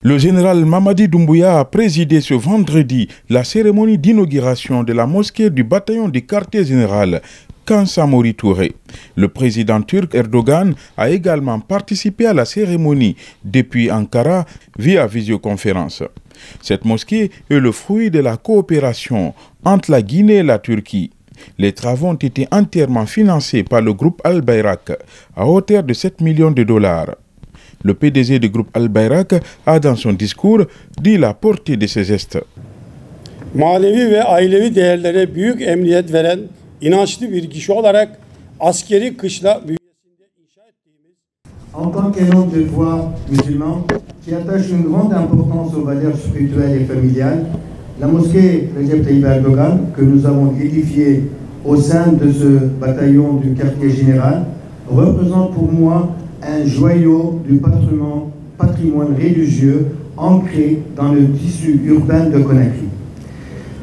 Le général Mamadi Doumbouya a présidé ce vendredi la cérémonie d'inauguration de la mosquée du bataillon du quartier général Kansamori Touré. Le président turc Erdogan a également participé à la cérémonie depuis Ankara via visioconférence. Cette mosquée est le fruit de la coopération entre la Guinée et la Turquie. Les travaux ont été entièrement financés par le groupe Al-Bayrak à hauteur de 7 millions de dollars. Le PDG du groupe Al-Bayrak a dans son discours dit la portée de ces gestes. Manevi ve ailevi değerlere büyük emniyet veren inançlı bir kişi olarak askeri kışla bünyesinde inşa ettiğimiz en tant qu'un homme de foi musulman qui attache une grande importance aux valeurs spirituelles et familiales, la mosquée Recep Tayyip Erdogan que nous avons édifiée au sein de ce bataillon du quartier général représente pour moi un joyau du patrimoine religieux ancré dans le tissu urbain de Conakry.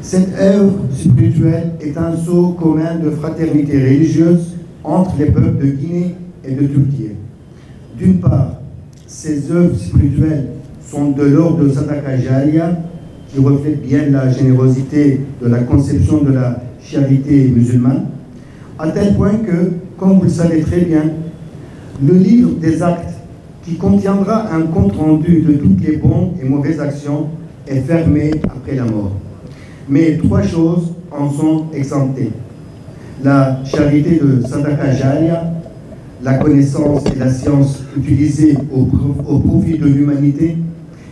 Cette œuvre spirituelle est un sceau commun de fraternité religieuse entre les peuples de Guinée et de Turquie. D'une part, ces œuvres spirituelles sont de l'ordre de Sadaka Jariya, qui reflète bien la générosité de la conception de la charité musulmane, à tel point que, comme vous le savez très bien, le livre des actes, qui contiendra un compte-rendu de toutes les bonnes et mauvaises actions, est fermé après la mort. Mais trois choses en sont exemptées. La charité de Sadaka Jariya, la connaissance et la science utilisées au profit de l'humanité,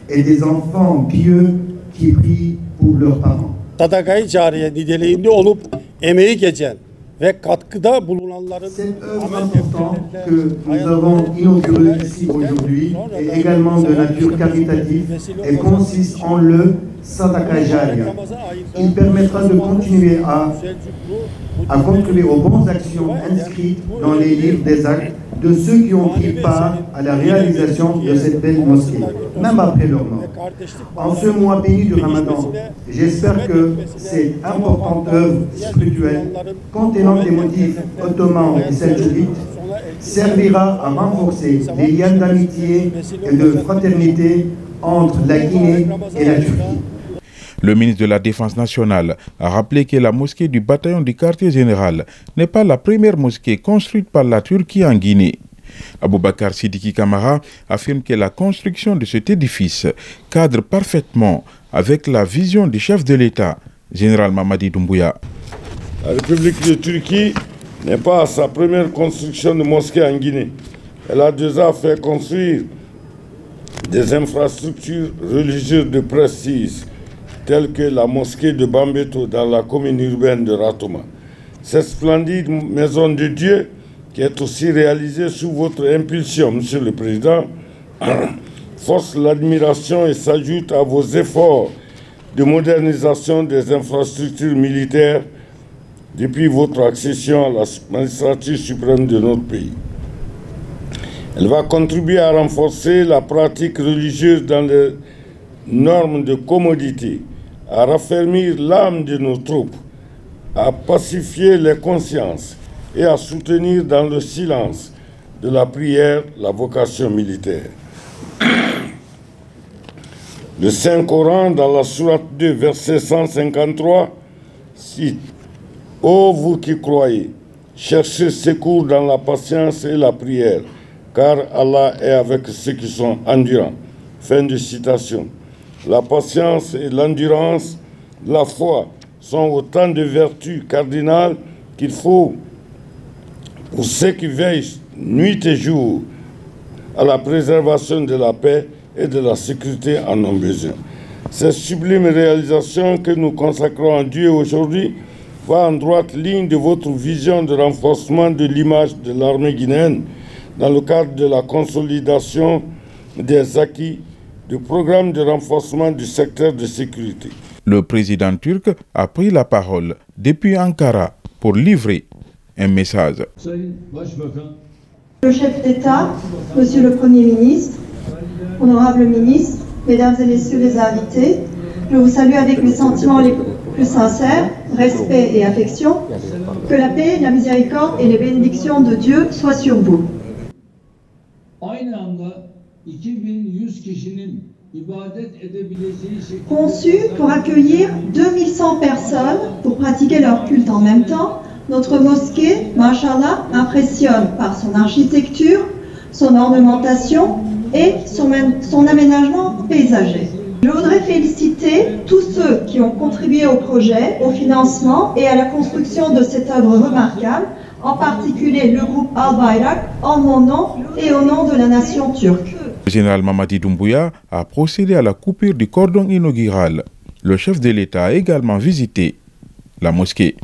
et des enfants pieux qui prient pour leurs parents. Sadaka Jariye niteliğinde olup emeği geçen ve katkıda bulunanların cette œuvre importante que nous avons inaugurée ici aujourd'hui est également de nature caritative et consiste en le Sadaka Jariya. Il permettra de continuer à contribuer aux bonnes actions inscrites dans les livres des actes de ceux qui ont pris part à la réalisation de cette belle mosquée, même après leur mort. En ce mois béni du Ramadan, j'espère que cette importante œuvre spirituelle, contenant des motifs ottomans et seldjoukides, servira à renforcer les liens d'amitié et de fraternité entre la Guinée et la Turquie. Le ministre de la Défense nationale a rappelé que la mosquée du bataillon du quartier général n'est pas la première mosquée construite par la Turquie en Guinée. Aboubakar Sidiki Kamara affirme que la construction de cet édifice cadre parfaitement avec la vision du chef de l'État, général Mamadi Doumbouya. La République de Turquie n'est pas à sa première construction de mosquée en Guinée. Elle a déjà fait construire des infrastructures religieuses de prestige, telle que la mosquée de Bambeto dans la commune urbaine de Ratoma. Cette splendide maison de Dieu, qui est aussi réalisée sous votre impulsion, Monsieur le Président, force l'admiration et s'ajoute à vos efforts de modernisation des infrastructures militaires depuis votre accession à la magistrature suprême de notre pays. Elle va contribuer à renforcer la pratique religieuse dans les normes de commodité, à raffermir l'âme de nos troupes, à pacifier les consciences et à soutenir dans le silence de la prière la vocation militaire. Le Saint-Coran, dans la sourate 2, verset 153, cite « Ô vous qui croyez, cherchez secours dans la patience et la prière, car Allah est avec ceux qui sont endurants. » Fin de citation. La patience et l'endurance, la foi, sont autant de vertus cardinales qu'il faut pour ceux qui veillent nuit et jour à la préservation de la paix et de la sécurité en ont besoin. Cette sublime réalisation que nous consacrons à Dieu aujourd'hui va en droite ligne de votre vision de renforcement de l'image de l'armée guinéenne dans le cadre de la consolidation des acquis du programme de renforcement du secteur de sécurité. Le président turc a pris la parole depuis Ankara pour livrer un message. Le chef d'État, Monsieur le Premier ministre, honorables ministres, Mesdames et Messieurs les invités, je vous salue avec les sentiments les plus sincères, respect et affection. Que la paix, la miséricorde et les bénédictions de Dieu soient sur vous. Aynı anda 2100 kişinin Conçue pour accueillir 2100 personnes pour pratiquer leur culte en même temps, notre mosquée, Machallah, impressionne par son architecture, son ornementation et son aménagement paysager. Je voudrais féliciter tous ceux qui ont contribué au projet, au financement et à la construction de cette œuvre remarquable, en particulier le groupe Al-Bayrak, en mon nom et au nom de la nation turque. Le général Mamadi Doumbouya a procédé à la coupure du cordon inaugural. Le chef de l'État a également visité la mosquée.